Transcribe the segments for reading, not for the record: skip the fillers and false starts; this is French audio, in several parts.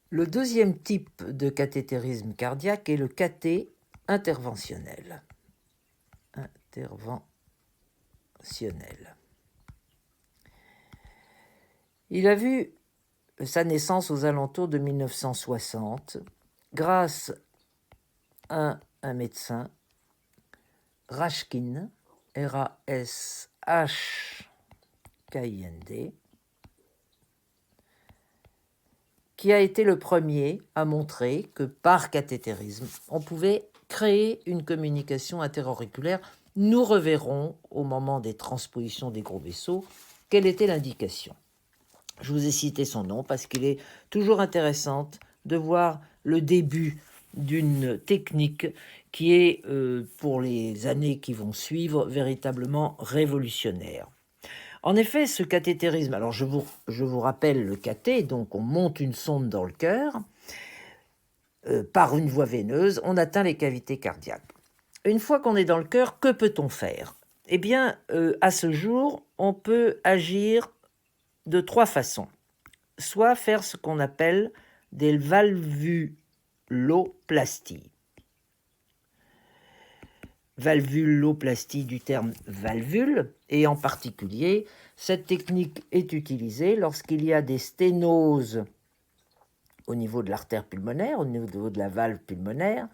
Le deuxième type de cathétérisme cardiaque est le cathé interventionnel. Il a vu sa naissance aux alentours de 1960 grâce à un médecin, Rashkind, R-A-S-H-K-I-N-D, qui a été le premier à montrer que par cathétérisme, on pouvait créer une communication interauriculaire. Nous reverrons au moment des transpositions des gros vaisseaux quelle était l'indication. Je vous ai cité son nom parce qu'il est toujours intéressant de voir le début d'une technique qui est, pour les années qui vont suivre, véritablement révolutionnaire. En effet, ce cathétérisme, alors je vous rappelle le cathé, donc on monte une sonde dans le cœur, par une voie veineuse, on atteint les cavités cardiaques. Une fois qu'on est dans le cœur, que peut-on faire? Eh bien, à ce jour, on peut agir de trois façons. Soit faire ce qu'on appelle des valvuloplasties. Valvuloplastie du terme valvule, et en particulier, cette technique est utilisée lorsqu'il y a des sténoses au niveau de l'artère pulmonaire, au niveau de la valve pulmonaire,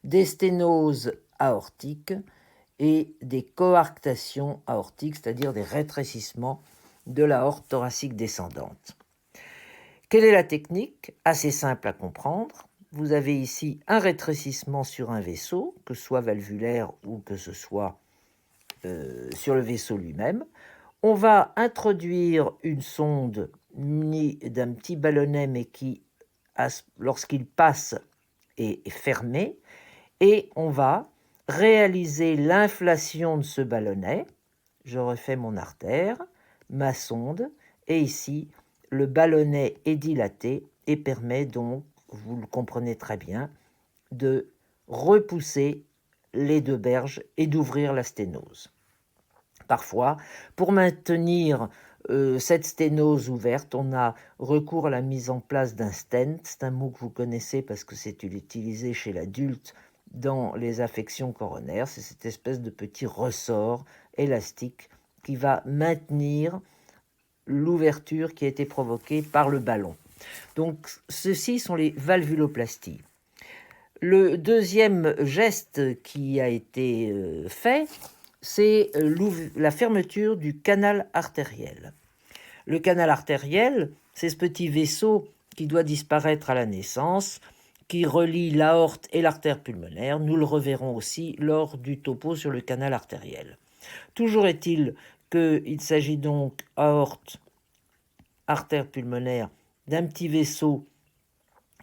des sténoses aortiques et des coarctations aortiques, c'est-à-dire des rétrécissements de l'aorte thoracique descendante. Quelle est la technique? Assez simple à comprendre. Vous avez ici un rétrécissement sur un vaisseau, que ce soit valvulaire ou que ce soit sur le vaisseau lui-même. On va introduire une sonde munie d'un petit ballonnet, mais qui, lorsqu'il passe, est fermé. Et on va réaliser l'inflation de ce ballonnet. Je refais mon artère, ma sonde, et ici, le ballonnet est dilaté et permet donc, vous le comprenez très bien, de repousser les deux berges et d'ouvrir la sténose. Parfois, pour maintenir cette sténose ouverte, on a recours à la mise en place d'un stent. C'est un mot que vous connaissez parce que c'est utilisé chez l'adulte dans les affections coronaires. C'est cette espèce de petit ressort élastique qui va maintenir l'ouverture qui a été provoquée par le ballon. Donc, ceci sont les valvuloplasties. Le deuxième geste qui a été fait, c'est la fermeture du canal artériel. Le canal artériel, c'est ce petit vaisseau qui doit disparaître à la naissance, qui relie l'aorte et l'artère pulmonaire. Nous le reverrons aussi lors du topo sur le canal artériel. Toujours est-il qu'il s'agit donc, aorte, artère pulmonaire, d'un petit vaisseau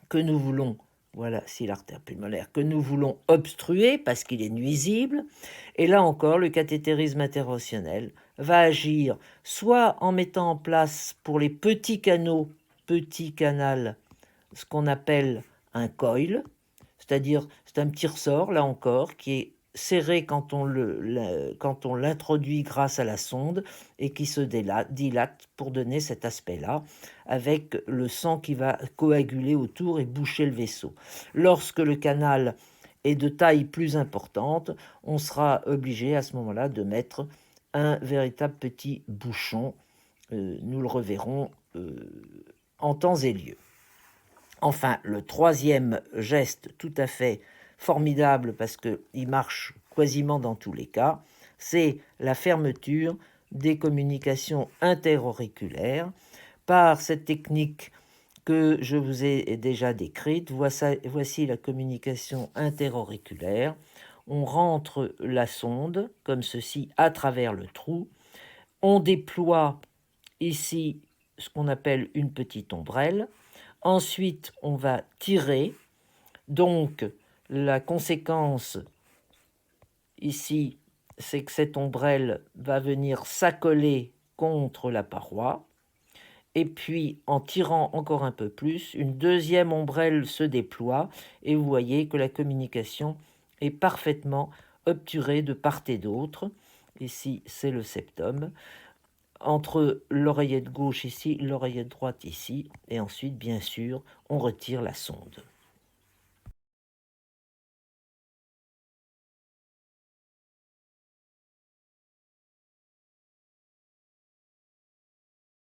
que nous voulons, voilà, si l'artère pulmonaire, que nous voulons obstruer parce qu'il est nuisible. Et là encore, le cathétérisme interventionnel va agir soit en mettant en place pour les petits canaux, petit canal, ce qu'on appelle un coil, c'est-à-dire c'est un petit ressort, là encore, qui est serré quand on l'introduit grâce à la sonde et qui se dilate pour donner cet aspect-là, avec le sang qui va coaguler autour et boucher le vaisseau. Lorsque le canal est de taille plus importante, on sera obligé à ce moment-là de mettre un véritable petit bouchon. Nous le reverrons en temps et lieu. Enfin, le troisième geste tout à fait formidable, parce qu'il marche quasiment dans tous les cas, c'est la fermeture des communications interauriculaires par cette technique que je vous ai déjà décrite. Voici la communication interauriculaire. On rentre la sonde, comme ceci, à travers le trou. On déploie ici ce qu'on appelle une petite ombrelle. Ensuite, on va tirer. Donc, la conséquence ici, c'est que cette ombrelle va venir s'accoler contre la paroi. Et puis, en tirant encore un peu plus, une deuxième ombrelle se déploie. Et vous voyez que la communication est parfaitement obturée de part et d'autre. Ici, c'est le septum. entre l'oreillette gauche ici, l'oreillette droite ici, et ensuite, bien sûr, on retire la sonde.